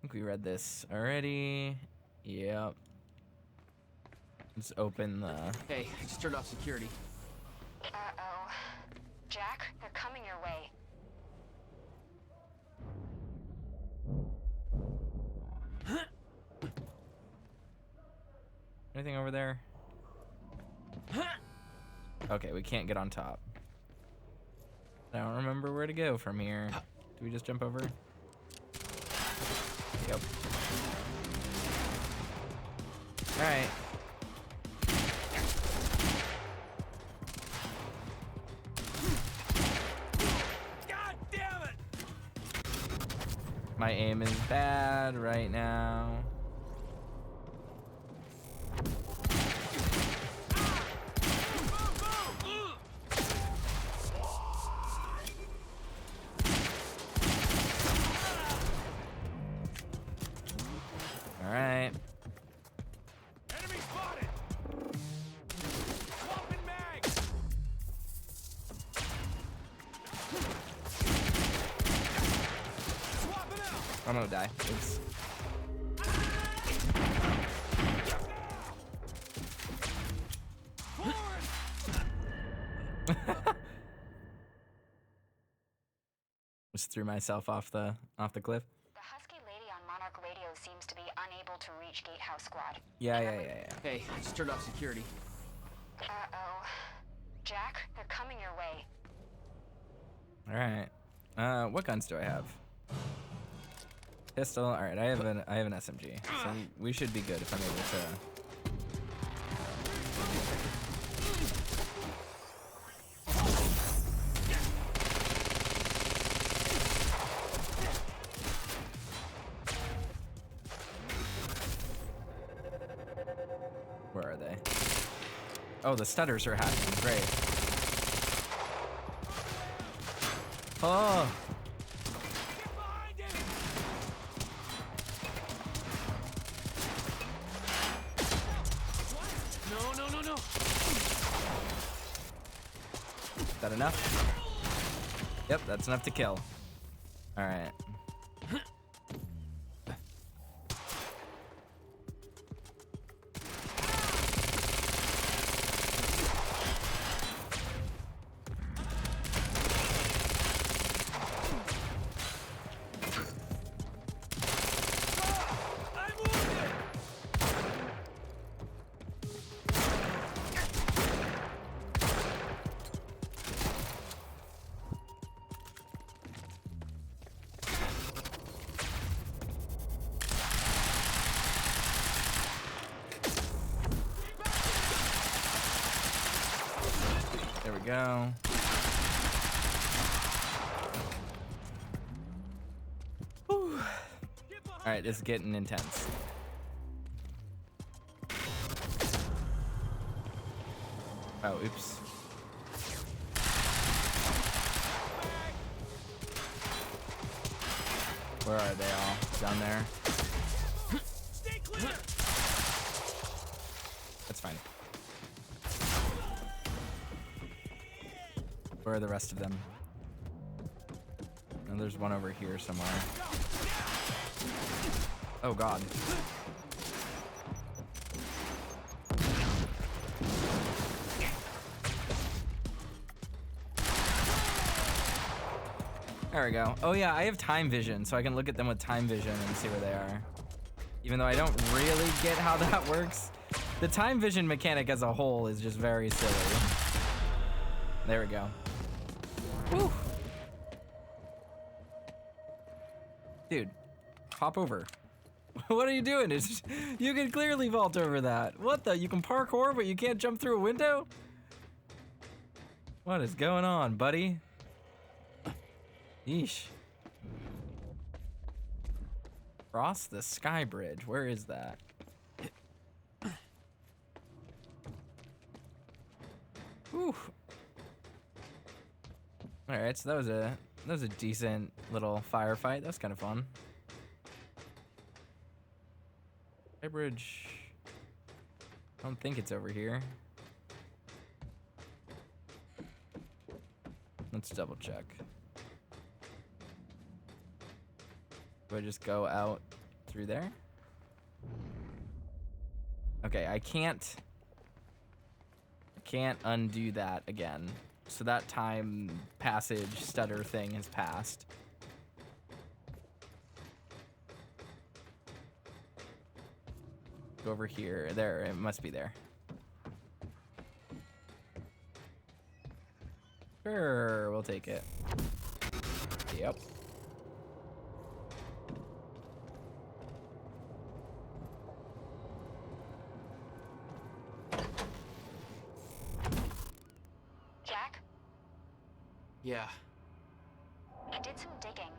think we read this already. Yep. Let's open the... Hey, I just turned off security. Uh-oh. Jack, they're coming your way. Anything over there? Okay, we can't get on top. I don't remember where to go from here. Do we just jump over? Yep. Alright. God damn it! My aim is bad right now. Alright. Enemy spotted! Swapping mags! Swapping out! I'm gonna die. Oops. Just threw myself off the cliff. The husky lady on Monarch Radio seems to be unable to reach Gatehouse Squad. Yeah. Hey, I just turned off security. Uh-oh. Jack, they're coming your way. Alright. What guns do I have? Pistol. Alright, I have an SMG. So we should be good if I'm able to. Where are they? Oh, the stutters are happening. Great. Oh! Get behind him! What? No. Is that enough? Yep, that's enough to kill. Alright. I'm wounded! There we go. Whew. Alright, this is getting intense. Oh, oops. Where are they all? Down there? Stay clear! That's fine. Where are the rest of them? Oh, there's one over here somewhere. Oh god. There we go. Oh yeah, I have time vision, so I can look at them with time vision and see where they are. Even though I don't really get how that works. The time vision mechanic as a whole is just very silly. There we go. Whew. Dude, hop over. What are you doing? You can clearly vault over that. What the? You can parkour, but you can't jump through a window? What is going on, buddy? Yeesh. Cross the sky bridge. Where is that? Whew. All right, so that was a decent little firefight. That was kind of fun. Sky bridge. I don't think it's over here. Let's double check. Do I just go out Through there? Okay, I can't undo that again. So that time passage stutter thing has passed. Go over here. There, it must be there. Sure, we'll take it. Yep. Jack, Yeah. I did some digging.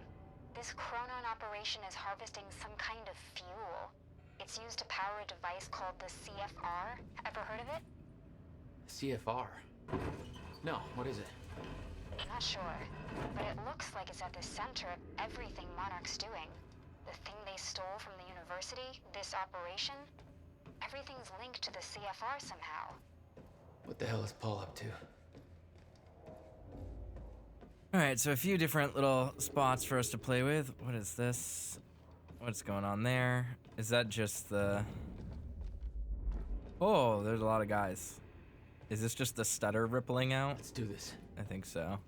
This Chronon operation is harvesting some kind of fuel. It's used to power a device called the CFR. Ever heard of it? CFR? No, what is it? Not sure, but it looks like it's at the center of everything Monarch's doing. The thing they stole from the university, this operation, everything's linked to the CFR somehow. What the hell is Paul up to? Alright, so a few different little spots for us to play with. What is this? What's going on there? Is that just the... Oh, there's a lot of guys. Is this just the stutter rippling out? Let's do this. I think so.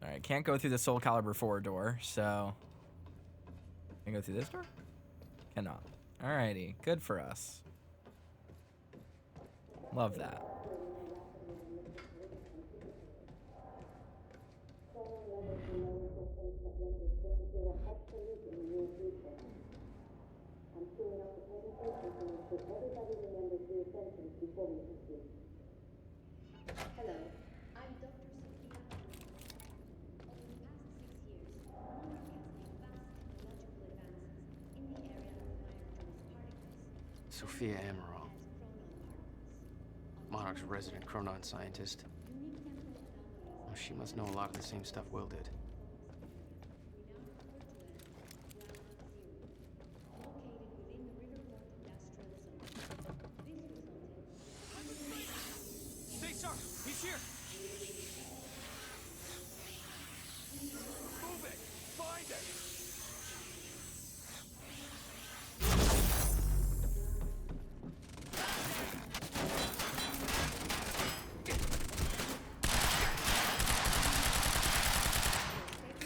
Alright, can't go through the Soul Calibur 4 door, so... Can I go through this door? Cannot. Alrighty, good for us. Love that. Hello, I'm Dr. Sophia. Over the past 6 years, Monarch has made vast technological advances in the area of minor particles. Sophia Amaral, As chronon particles. Monarch's resident Chronon scientist. Unique temporal anomalies Oh, she must know a lot of the same stuff Will did. we now refer to as ground zero, located within the river port industrial zone. This resulted Stay sharp. He's here. Move it. Find it.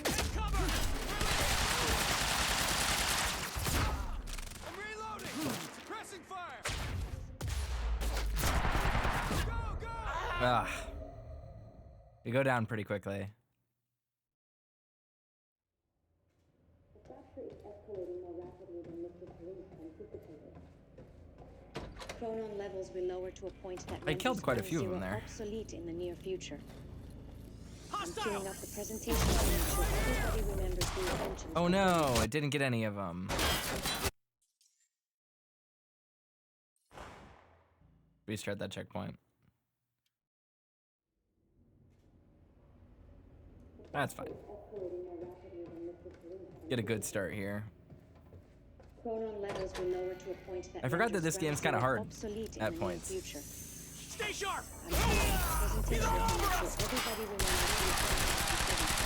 Take cover. I'm reloading. Suppressing fire. Go, go. Ah. We go down pretty quickly. The fracture is escalating more rapidly than Mr. Serene anticipated. Chronon levels will lower to a point that I killed renders quite a few of them ground zero there. obsolete in the near future. I'm Hostile. queuing up the presentation to make sure everybody remembers the intentions. Oh no, it didn't get any of them. Restart that checkpoint. That's fine. Get a good start here. Chronon levels will lower to a point that I forgot that renders this game's ground kinda zero hard obsolete in at the points. Near future. Stay sharp. I'm queuing up the presentation to make sure everybody remembers the intentions.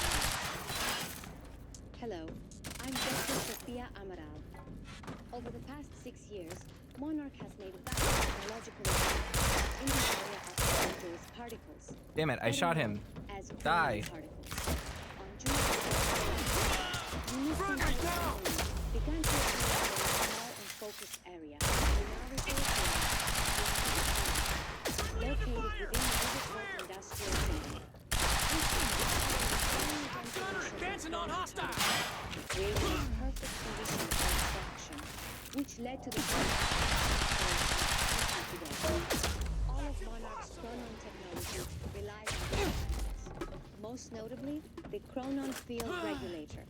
Hello, I'm Dr. Sophia Amaral. Over the past 6 years, Monarch has made vast technological advances in the area of dangerous particles. Damn it, I shot him. As Die. chronon particles. On June 20th, unique Bring me temporal down. anomalies began to appear in a small and focused area. We now refer to as located within the Reddick industrial zone. Advancing on hostile. Creating a perfect condition for extraction, which led to the today. All of Monarch's Chronon technology relies on this. Most notably, the Chronon field regulator.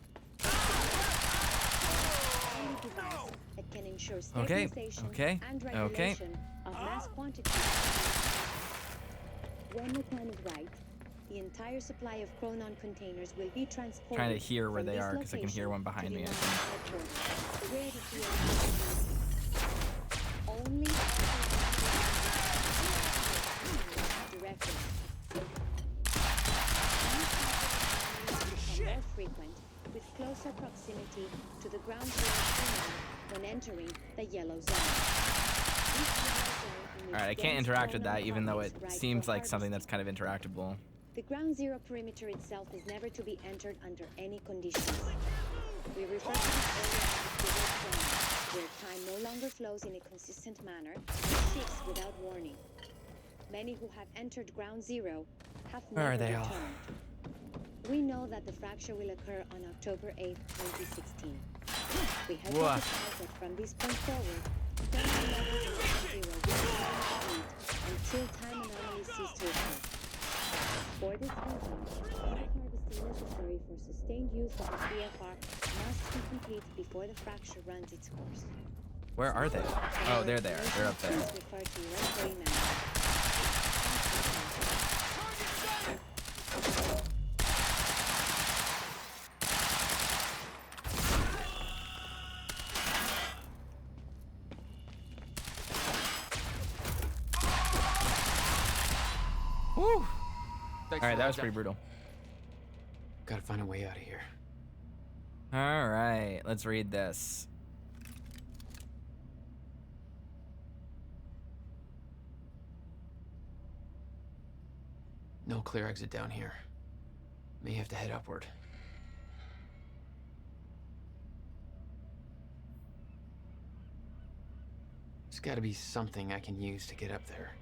Only device that can ensure stabilization and regulation of mass quantities. When the time is right, the entire supply of Chronon containers will be transported. Trying to hear where from they this are because I can hear location one behind to the me. I Monarch think. headquarters, where the field only directly. More frequent, with closer proximity to the ground zero perimeter when entering the yellow zone. Alright, I can't interact with that even though it seems like something that's kind of interactable. The ground zero perimeter itself is never to be entered under any conditions. We refer to this area as the zero zone, where time no longer flows in a consistent manner and shifts without warning. Many who have entered ground zero have Where never are they all? returned. We know that the fracture will occur on October 8, 2016. We hypothesize that from this point forward, thermal levels in ground zero will remain until time anomalies cease to occur. For this reason, any harvesting necessary for sustained use of the CFR must be complete before the fracture runs its course. Where are they? Oh, they're there. They're up there. Please refer to inventory now. Woo! Thanks Alright, for that was Jack. pretty brutal. Gotta find a way out of here. Alright, let's read this. No clear exit down here. May have to head upward. There's gotta be something I can use to get up there.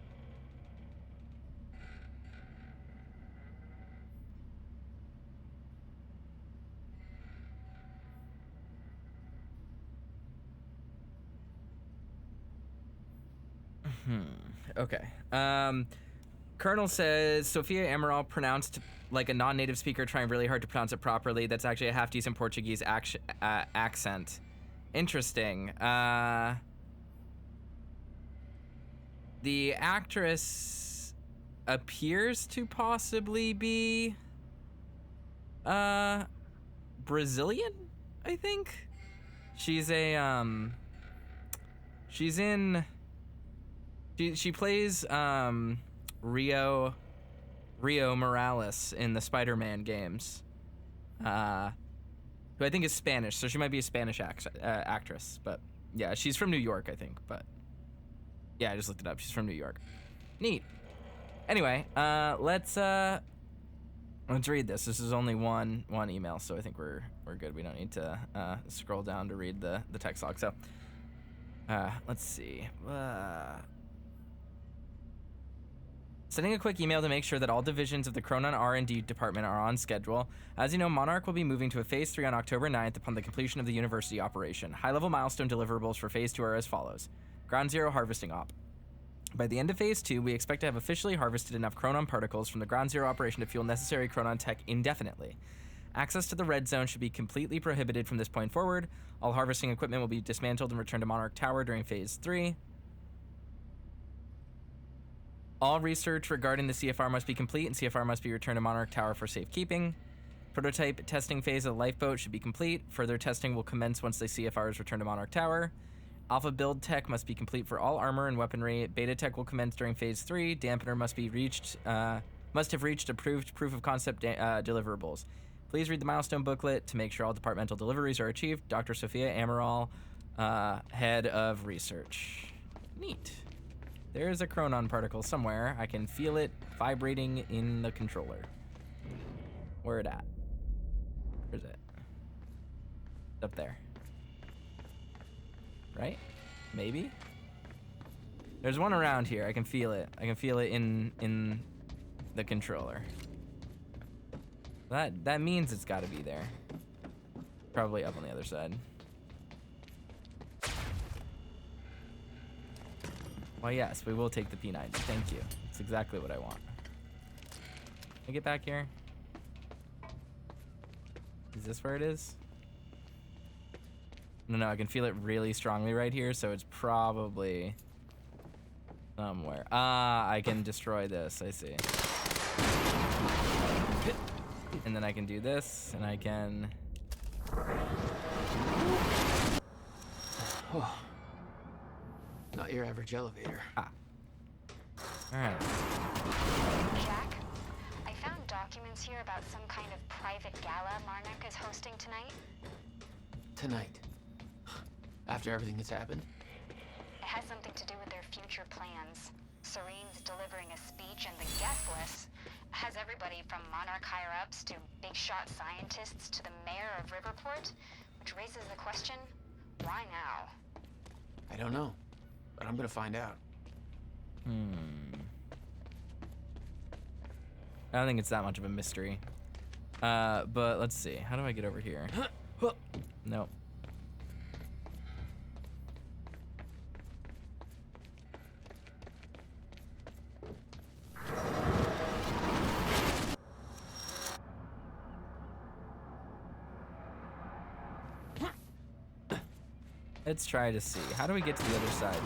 Okay. Colonel says Sophia Amaral pronounced like a non-native speaker trying really hard to pronounce it properly. That's actually a half-decent Portuguese accent. Interesting. The actress appears to possibly be Brazilian, I think. She's a she's in she plays Rio Morales in the Spider-Man games, who I think is Spanish, so she might be a Spanish actress. But yeah, she's from New York, I think. But yeah, I just looked it up. She's from New York. Neat. Anyway, let's read this. This is only one email, so I think we're good. We don't need to scroll down to read the text log. So let's see. Sending a quick email to make sure that all divisions of the Chronon R&D department are on schedule. As you know, Monarch will be moving to a Phase 3 on October 9th upon the completion of the university operation. High-level milestone deliverables for Phase 2 are as follows. Ground Zero harvesting op. By the end of Phase 2, we expect to have officially harvested enough Chronon particles from the Ground Zero operation to fuel necessary Chronon tech indefinitely. Access to the red zone should be completely prohibited from this point forward. All harvesting equipment will be dismantled and returned to Monarch Tower during Phase 3. All research regarding the CFR must be complete, and CFR must be returned to Monarch Tower for safekeeping. Prototype testing phase of the Lifeboat should be complete. Further testing will commence once the CFR is returned to Monarch Tower. Alpha build tech must be complete for all armor and weaponry. Beta tech will commence during Phase 3. Dampener must have reached approved proof of concept deliverables. Please read the milestone booklet to make sure all departmental deliveries are achieved. Dr. Sophia Amaral, head of research. Neat. There's a Chronon particle somewhere. I can feel it vibrating in the controller. Where it at? Where's it? It's up there. Right? Maybe? There's one around here. I can feel it. I can feel it in the controller. That means it's got to be there. Probably up on the other side. Why, yes, we will take the P90. Thank you. That's exactly what I want. Can I get back here? Is this where it is? No, I can feel it really strongly right here, so it's probably somewhere. Ah, I can destroy this. I see. And then I can do this, and I can... Oh. Not your average elevator. Ah. Alright. Jack, I found documents documents here about some kind of private gala Marnik is hosting tonight. Tonight. After everything that's happened? It has something to do with their future plans. Serene's delivering a speech, and the guest list has everybody from Monarch higher-ups to big-shot scientists to the mayor of Riverport, which raises the question, why now? I don't know, but I'm gonna find out. I don't think it's that much of a mystery. But let's see. How do I get over here? Nope. Let's try to see. How do we get to the other side?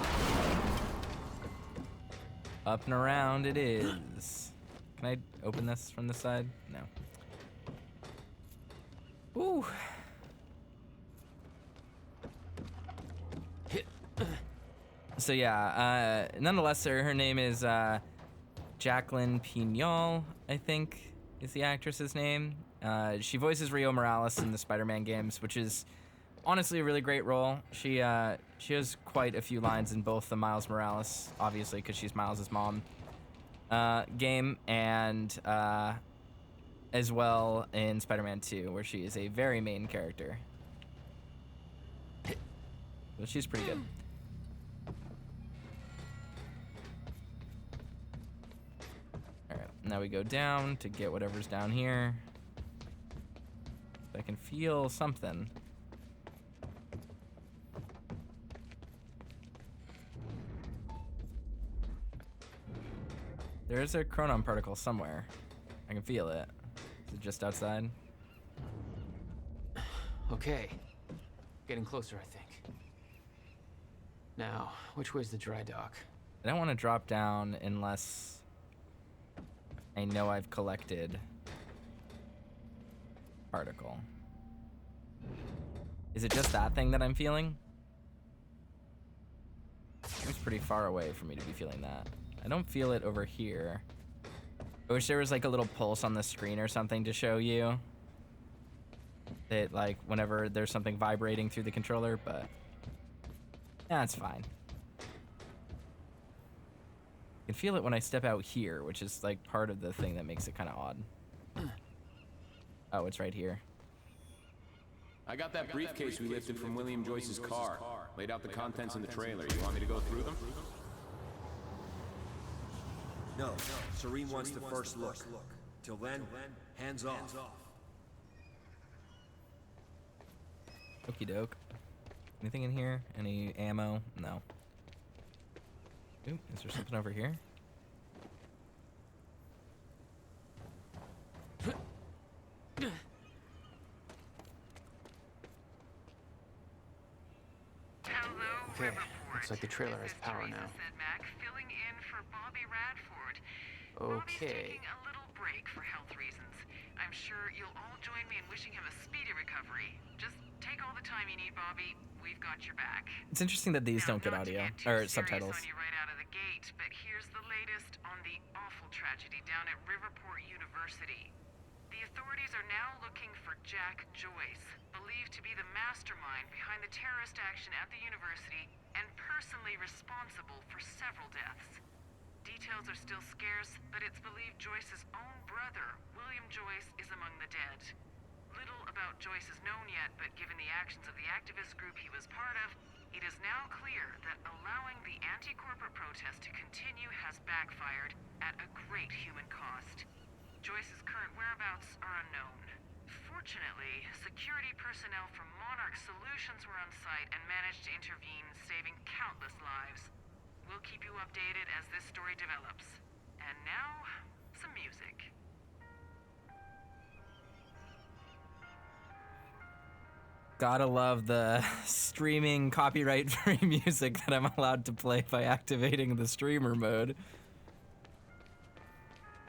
Up and around it is. Can I open this from the side? No. Ooh. So yeah, nonetheless, her name is Jacqueline Pignol, I think is the actress's name. She voices Rio Morales in the Spider-Man games, which is honestly a really great role. She has quite a few lines in both the Miles Morales, obviously because she's Miles' mom, game, and as well in Spider-Man 2, where she is a very main character. But she's pretty good. Alright, now we go down to get whatever's down here. I can feel something. There is a chronon particle somewhere. I can feel it. Is it just outside? Okay. Getting closer, I think. Now, which way's the dry dock? I don't want to drop down unless I know I've collected particle. Is it just that thing that I'm feeling? It's pretty far away for me to be feeling that. I don't feel it over here. I wish there was like a little pulse on the screen or something to show you that, like, whenever there's something vibrating through the controller, but that's fine. I can feel it when I step out here, which is like part of the thing that makes it kind of odd. Oh, it's right here. I got that briefcase we lifted from William Joyce's car. Laid out the contents in the trailer. You want me to go through them? No, Serene wants the first look. Till then, hands off. Okie doke. Anything in here? Any ammo? No. Ooh, is there something over here? Okay, looks like the trailer has power now. Filling in for Bobby Radford. Okay. Bobby's taking a little break for health reasons. I'm sure you'll all join me in wishing him a speedy recovery. Just take all the time you need, Bobby. We've got your back. It's interesting that these don't get Not to audio get too or serious subtitles. on you right out of the gate, but here's the latest on the awful tragedy down at Riverport University. The authorities are now looking for Jack Joyce, believed to be the mastermind behind the terrorist action at the university and personally responsible for several deaths. Details are still scarce, but it's believed Joyce's own brother, William Joyce, is among the dead. Little about Joyce is known yet, but given the actions of the activist group he was part of, it is now clear that allowing the anti-corporate protest to continue has backfired at a great human cost. Joyce's current whereabouts are unknown. Fortunately, security personnel from Monarch Solutions were on site and managed to intervene, saving countless lives. We'll keep you updated as this story develops. And now, some music. Gotta love the streaming copyright-free music that I'm allowed to play by activating the streamer mode.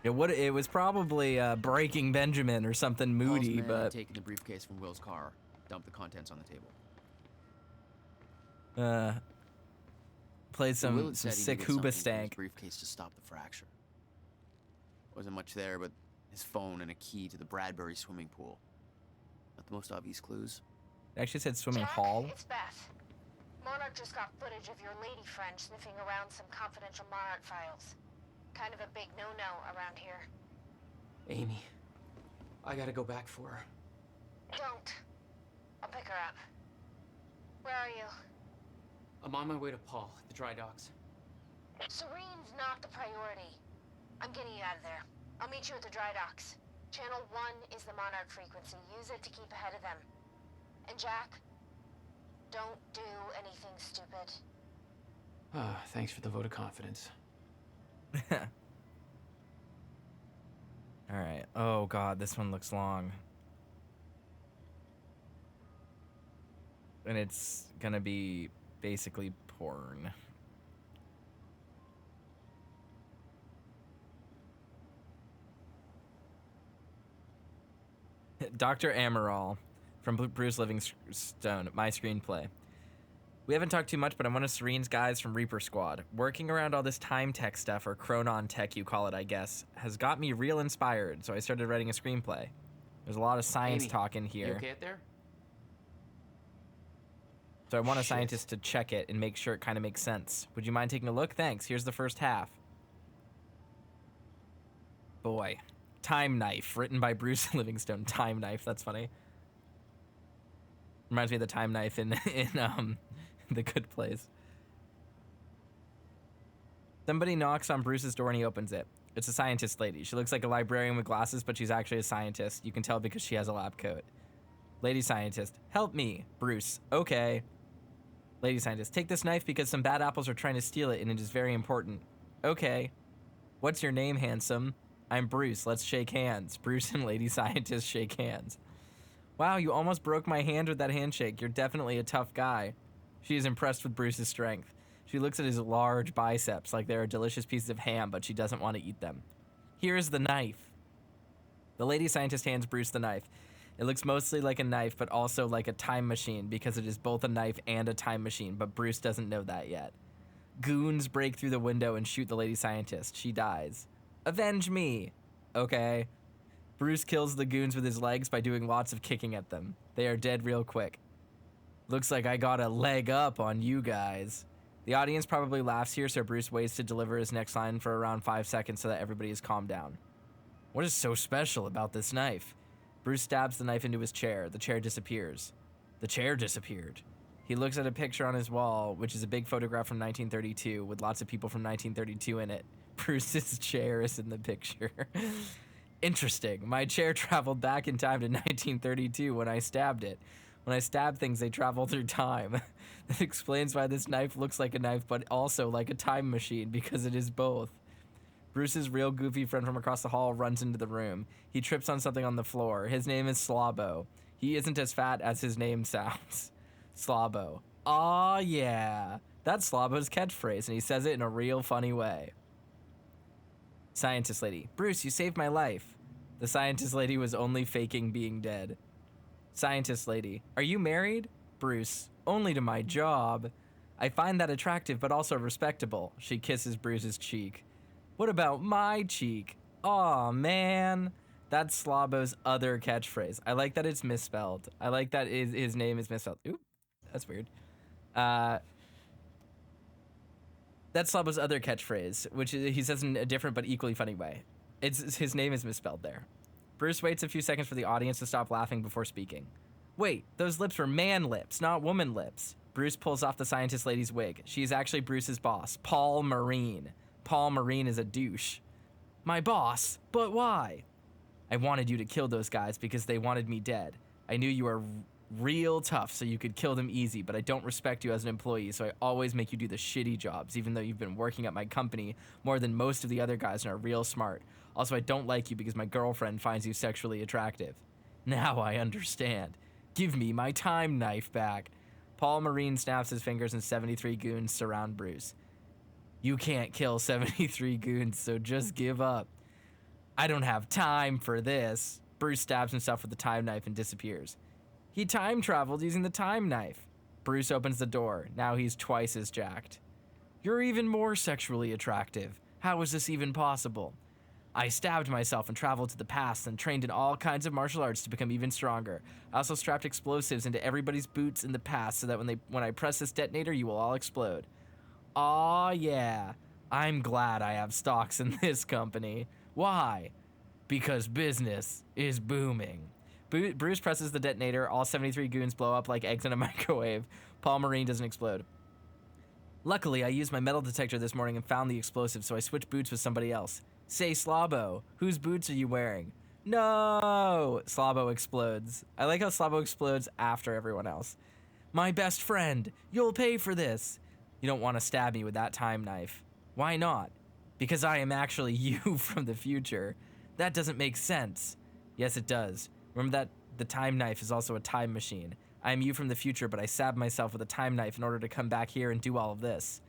It was probably Breaking Benjamin or something moody, Paul's men had but taken the briefcase from Will's car, dumped the contents on the table. played Will some had said he sick needed something Hooba from his stank. briefcase to stop the fracture. Wasn't much there, but his phone, and a key to the Bradbury swimming pool. Not the most obvious clues. It actually said swimming Jack, hall. it's Beth. Monarch just got footage of your lady friend sniffing around some confidential Monarch files. Kind of a big no-no around here. Amy, I gotta go back for her. Don't. I'll pick her up. Where are you? I'm on my way to Paul at the dry docks. Serene's not the priority. I'm getting you out of there. I'll meet you at the dry docks. Channel 1 is the Monarch frequency. Use it to keep ahead of them. And Jack, don't do anything stupid. Ah, thanks for the vote of confidence. All right. Oh God, this one looks long. And it's gonna be basically porn. Dr. Amaral from Bruce Livingstone, my screenplay. We haven't talked too much, but I'm one of Serene's guys from Reaper Squad. Working around all this time tech stuff, or chronon tech you call it, I guess, has got me real inspired, so I started writing a screenplay. There's a lot of science Amy, talk in You here. okay out there? So I want a Shit. scientist to check it and make sure it kind of makes sense. Would you mind taking a look? Thanks. Here's the first half. Boy. Time Knife, written by Bruce Livingstone. Time Knife, that's funny. Reminds me of the time knife in The Good Place. Somebody knocks on Bruce's door and he opens it. It's a scientist lady. She looks like a librarian with glasses, but she's actually a scientist. You can tell because she has a lab coat. Lady scientist, help me. Bruce, okay. Lady scientist, take this knife because some bad apples are trying to steal it and it is very important. Okay. What's your name, handsome? I'm Bruce. Let's shake hands. Bruce and lady scientist shake hands. Wow, you almost broke my hand with that handshake. You're definitely a tough guy. She is impressed with Bruce's strength. She looks at his large biceps like they're delicious pieces of ham, but she doesn't want to eat them. Here's the knife. The lady scientist hands Bruce the knife. It looks mostly like a knife, but also like a time machine because it is both a knife and a time machine, but Bruce doesn't know that yet. Goons break through the window and shoot the lady scientist. She dies. Avenge me. Okay. Bruce kills the goons with his legs by doing lots of kicking at them. They are dead real quick. Looks like I got a leg up on you guys. The audience probably laughs here, so Bruce waits to deliver his next line for around 5 seconds so that everybody is calmed down. What is so special about this knife? Bruce stabs the knife into his chair. The chair disappears. The chair disappeared. He looks at a picture on his wall, which is a big photograph from 1932 with lots of people from 1932 in it. Bruce's chair is in the picture. Interesting. My chair traveled back in time to 1932 when I stabbed it. When I stab things, they travel through time. That explains why this knife looks like a knife, but also like a time machine, because it is both. Bruce's real goofy friend from across the hall runs into the room. He trips on something on the floor. His name is Slobbo. He isn't as fat as his name sounds. Slobbo. Aw, yeah. That's Slobbo's catchphrase, and he says it in a real funny way. Scientist lady. Bruce, you saved my life. The scientist lady was only faking being dead. Scientist lady. Are you married? Bruce. Only to my job. I find that attractive, but also respectable. She kisses Bruce's cheek. What about my cheek? Aw, man. That's Slobbo's other catchphrase. I like that it's misspelled. I like that his name is misspelled. Oop, that's weird. That's Slobbo's other catchphrase, which he says in a different but equally funny way. His name is misspelled there. Bruce waits a few seconds for the audience to stop laughing before speaking. Wait, those lips were man lips, not woman lips. Bruce pulls off the scientist lady's wig. She's actually Bruce's boss, Paul Serene. Paul Serene is a douche. My boss? But why? I wanted you to kill those guys because they wanted me dead. I knew you were real tough so you could kill them easy, but I don't respect you as an employee, so I always make you do the shitty jobs, even though you've been working at my company more than most of the other guys and are real smart. Also, I don't like you because my girlfriend finds you sexually attractive. Now I understand. Give me my time knife back. Paul Serene snaps his fingers and 73 goons surround Bruce. You can't kill 73 goons, so just give up. I don't have time for this. Bruce stabs himself with the time knife and disappears. He time traveled using the time knife. Bruce opens the door. Now he's twice as jacked. You're even more sexually attractive. How is this even possible? I stabbed myself and traveled to the past and trained in all kinds of martial arts to become even stronger. I also strapped explosives into everybody's boots in the past so that when I press this detonator, you will all explode. Aw, yeah. I'm glad I have stocks in this company. Why? Because business is booming. Bruce presses the detonator. All 73 goons blow up like eggs in a microwave. Paul Serene doesn't explode. Luckily, I used my metal detector this morning and found the explosive, so I switched boots with somebody else. Say, Slabo, whose boots are you wearing? No! Slabo explodes. I like how Slabo explodes after everyone else. My best friend, you'll pay for this. You don't want to stab me with that time knife. Why not? Because I am actually you from the future. That doesn't make sense. Yes, it does. Remember that the time knife is also a time machine. I am you from the future, but I stabbed myself with a time knife in order to come back here and do all of this.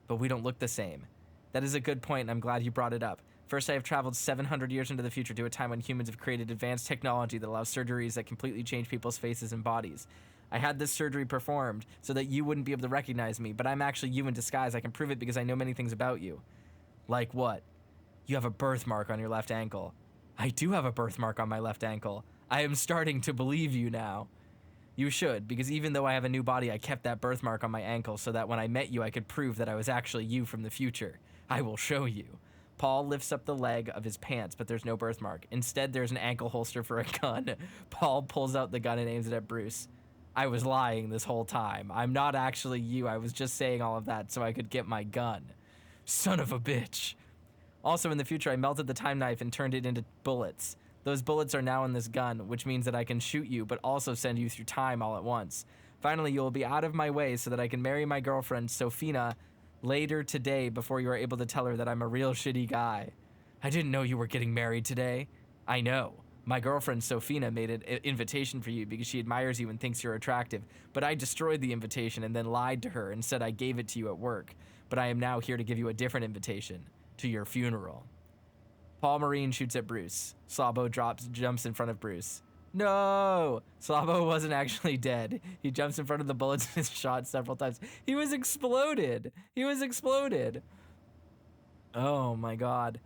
But we don't look the same. That is a good point, and I'm glad you brought it up. First, I have traveled 700 years into the future to a time when humans have created advanced technology that allows surgeries that completely change people's faces and bodies. I had this surgery performed so that you wouldn't be able to recognize me, but I'm actually you in disguise. I can prove it because I know many things about you. Like what? You have a birthmark on your left ankle. I do have a birthmark on my left ankle. I am starting to believe you now. You should, because even though I have a new body, I kept that birthmark on my ankle so that when I met you, I could prove that I was actually you from the future. I will show you. Paul lifts up the leg of his pants, but there's no birthmark. Instead, there's an ankle holster for a gun. Paul pulls out the gun and aims it at Bruce. I was lying this whole time. I'm not actually you. I was just saying all of that so I could get my gun. Son of a bitch. Also, in the future, I melted the time knife and turned it into bullets. Those bullets are now in this gun, which means that I can shoot you, but also send you through time all at once. Finally, you will be out of my way so that I can marry my girlfriend, Sophina, later today before you are able to tell her that I'm a real shitty guy. I didn't know you were getting married today. I know. My girlfriend, Sophina, made an invitation for you because she admires you and thinks you're attractive, but I destroyed the invitation and then lied to her and said I gave it to you at work. But I am now here to give you a different invitation, to your funeral. Paul Serene shoots at Bruce. Slabo jumps in front of Bruce. No! Slabo wasn't actually dead. He jumps in front of the bullets and is shot several times. He was exploded. He was exploded. Oh my god.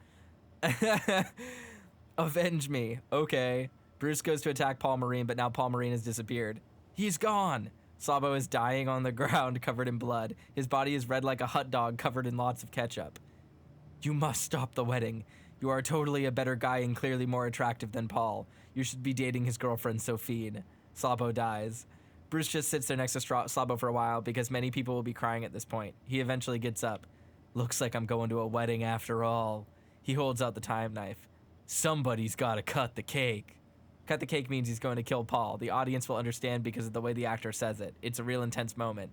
Avenge me. Okay. Bruce goes to attack Paul Serene, but now Paul Serene has disappeared. He's gone. Slabo is dying on the ground, covered in blood. His body is red like a hot dog, covered in lots of ketchup. You must stop the wedding. You are totally a better guy and clearly more attractive than Paul. You should be dating his girlfriend, Sophine. Slabo dies. Bruce just sits there next to Slabo for a while because many people will be crying at this point. He eventually gets up. Looks like I'm going to a wedding after all. He holds out the time knife. Somebody's gotta cut the cake. Cut the cake means he's going to kill Paul. The audience will understand because of the way the actor says it. It's a real intense moment.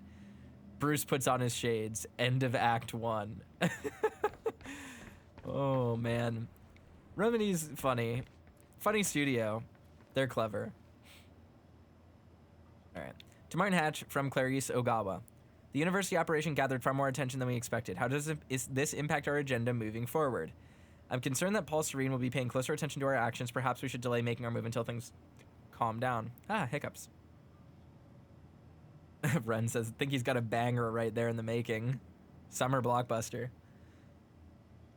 Bruce puts on his shades. End of Act 1. Oh, man. Remedy's funny. Funny studio. They're clever. All right. To Martin Hatch from Clarice Ogawa. The university operation gathered far more attention than we expected. How does this impact our agenda moving forward? I'm concerned that Paul Serene will be paying closer attention to our actions. Perhaps we should delay making our move until things calm down. Ah, hiccups. Ren says, think he's got a banger right there in the making. Summer blockbuster.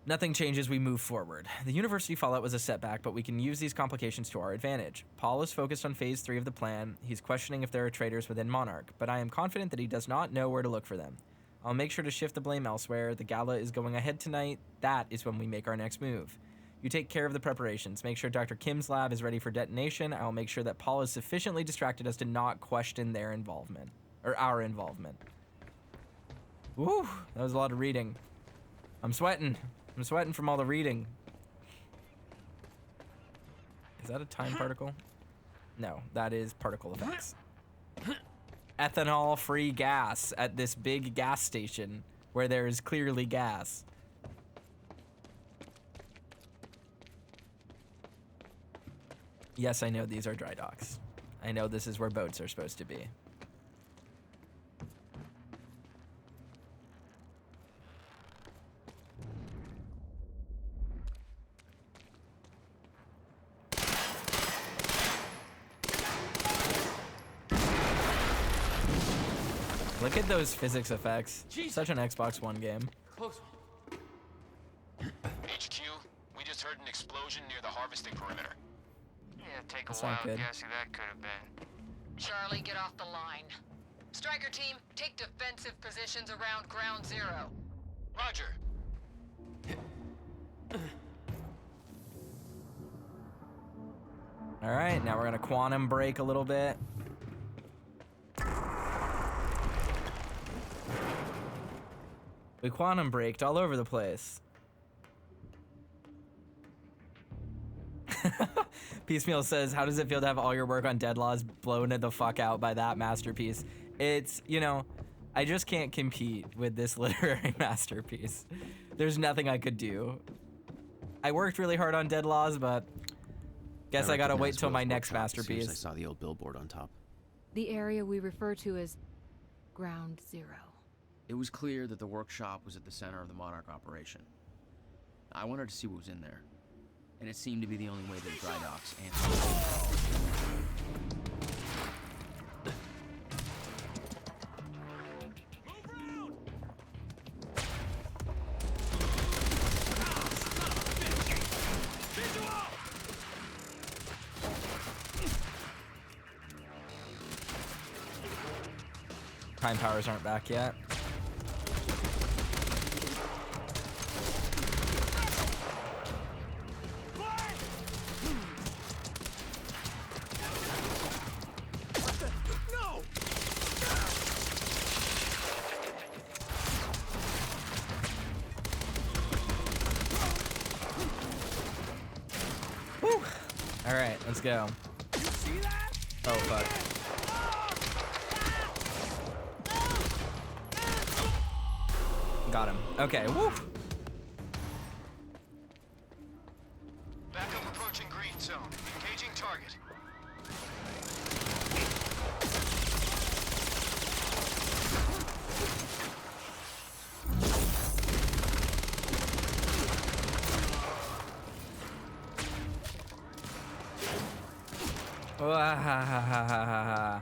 Nothing changes, we move forward. The university fallout was a setback, but we can use these complications to our advantage. Paul is focused on phase 3 of the plan. He's questioning if there are traitors within Monarch, but I am confident that he does not know where to look for them. I'll make sure to shift the blame elsewhere. The gala is going ahead tonight. That is when we make our next move. You take care of the preparations. Make sure Dr. Kim's lab is ready for detonation. I'll make sure that Paul is sufficiently distracted as to not question their involvement. Or our involvement. Woo! That was a lot of reading. I'm sweating. I'm sweating from all the reading. Is that a time particle? No, that is particle effects. Ethanol-free gas at this big gas station where there is clearly gas. Yes, I know these are dry docks. I know this is where boats are supposed to be. Look at those physics effects. Such an Xbox One game. HQ, we just heard an explosion. explosion near the harvesting perimeter. Yeah, take That's a not wild good. guess who that could have been. Charlie, get off the line. Striker team, take defensive positions around ground zero. Roger. All right, now we're gonna quantum break a little bit. We quantum braked all over the place. Piecemeal says, how does it feel to have all your work on Dead Laws blown the fuck out by that masterpiece? It's, you know, I just can't compete with this literary masterpiece. There's nothing I could do. I worked really hard on Dead Laws, but guess I gotta wait till my next masterpiece. I saw the old billboard on top. The area we refer to as Ground Zero. It was clear that the workshop was at the center of the Monarch operation. I wanted to see what was in there, and it seemed to be the only way that dry docks and... Time powers aren't back yet. Woo! All right, let's go. Oh fuck. Got him. Okay, woo! Backup approaching green zone. Engaging target. Wahahaha.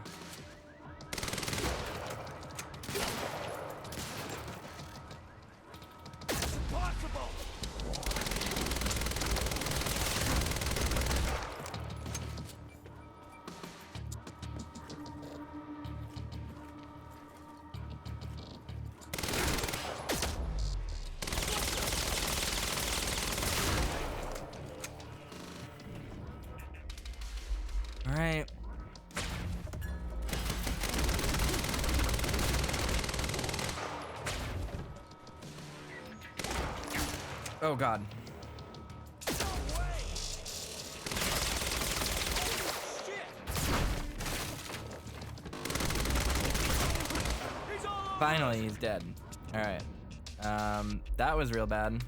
All right. Oh God. Finally, he's dead. All right. That was real bad.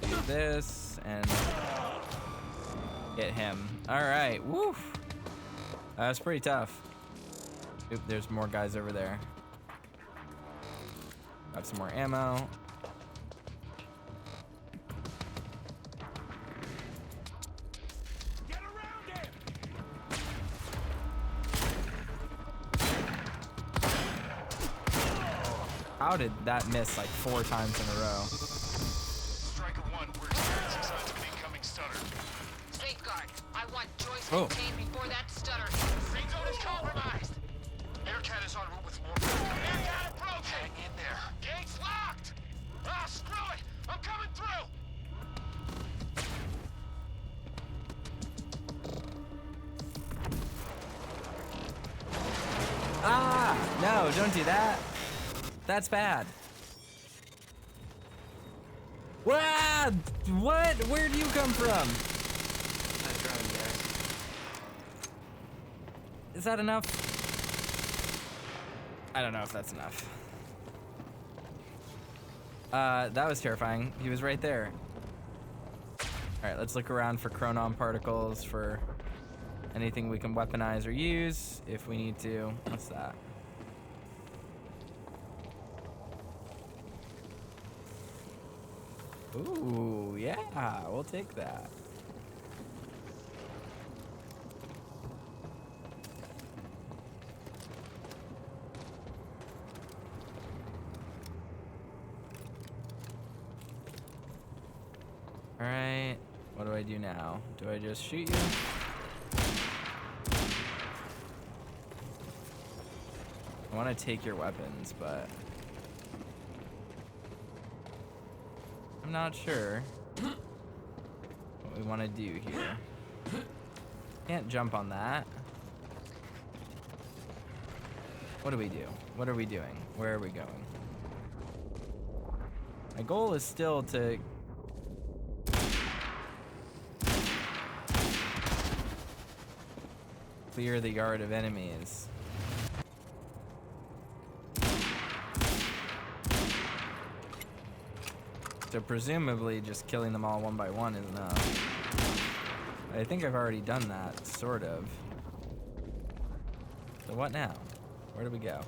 Do this and get him. All right. Woo. That's pretty tough. Oop, there's more guys over there. Got some more ammo. Get around him! How did that miss like 4 times in a row? Striker 1, we're experiencing signs of an incoming stutter. Safeguard, I want Joyce Oh. contained before that stutter. Green zone is compromised. Aircat is en route with more. Aircat approaching! Hang in there. Gates locked! Ah, screw it! I'm coming through! Ah! No, don't do that. That's bad. What? What? Where'd you come from? Is that enough? I don't know if that's enough. That was terrifying. He was right there. All right, let's look around for chronon particles, for anything we can weaponize or use if we need to. What's that? Ooh, yeah, we'll take that. What do I do now? Do I just shoot you? I want to take your weapons, but I'm not sure what we want to do here. Can't jump on that. What do we do? What are we doing? Where are we going? My goal is still to clear the yard of enemies. So presumably just killing them all one by one is enough. I think I've already done that, sort of. So what now? Where do we go?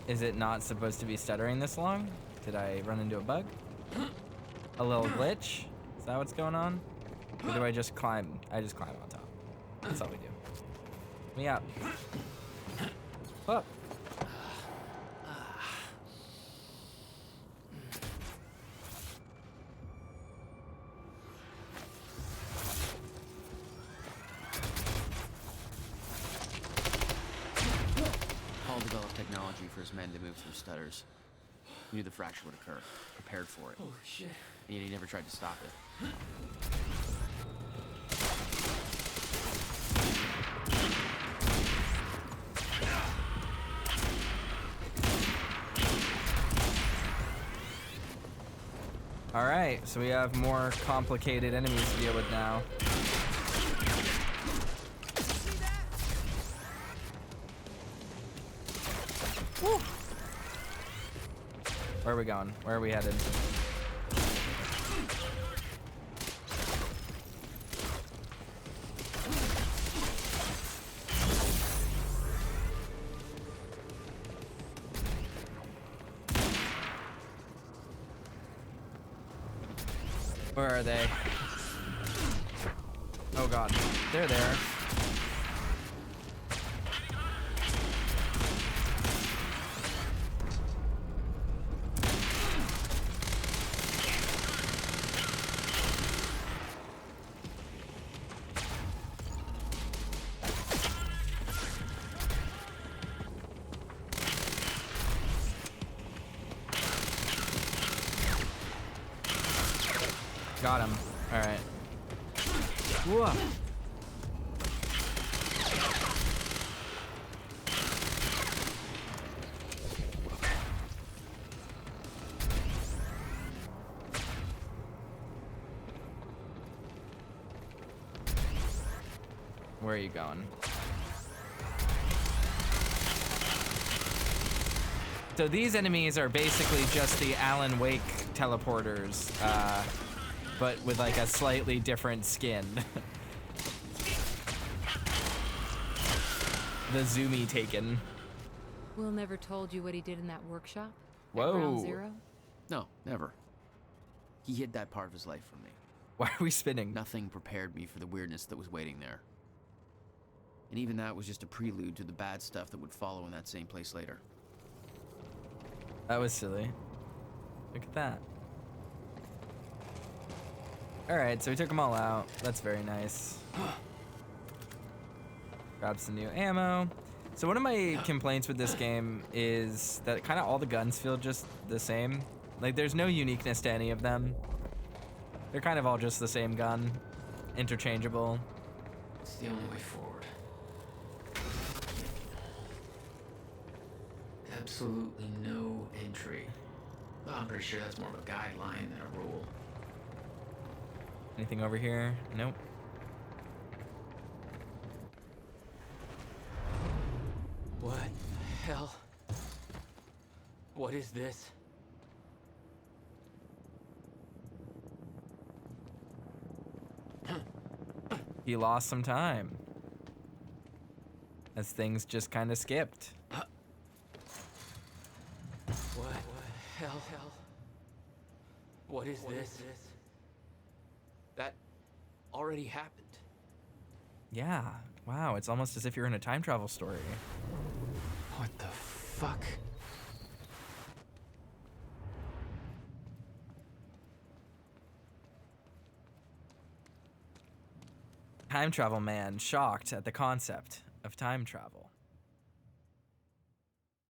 Is it not supposed to be stuttering this long? Did I run into a bug? A little glitch? Is that what's going on? Or do I just climb? I just climb on top. That's all we do. Me up. Up. Paul developed technology for his men to move through stutters. He knew the fracture would occur, prepared for it. Oh shit. And yet he never tried to stop it. Alright, so we have more complicated enemies to deal with now. Woo. Where are we going? Where are we headed? Where are they? Oh god, they're there. Got him. All right. Whoa. Where are you going? So these enemies are basically just the Alan Wake teleporters, but with like a slightly different skin. The Zoomy taken. Will never told you what he did in that workshop? Whoa. At Ground Zero? No, never. He hid that part of his life from me. Why are we spinning? Nothing prepared me for the weirdness that was waiting there. And even that was just a prelude to the bad stuff that would follow in that same place later. That was silly. Look at that. Alright, so we took them all out. That's very nice. Grab some new ammo. So one of my complaints with this game is that kind of all the guns feel just the same. Like there's no uniqueness to any of them. They're kind of all just the same gun. Interchangeable. It's the only way forward. Absolutely no entry. Well, I'm pretty sure that's more of a guideline than a rule. Anything over here? Nope. What the hell? What is this? He lost some time. As things just kind of skipped. What the hell? What is this? That already happened. Yeah. Wow, it's almost as if you're in a time travel story. What fuck? Time travel man shocked at the concept of time travel.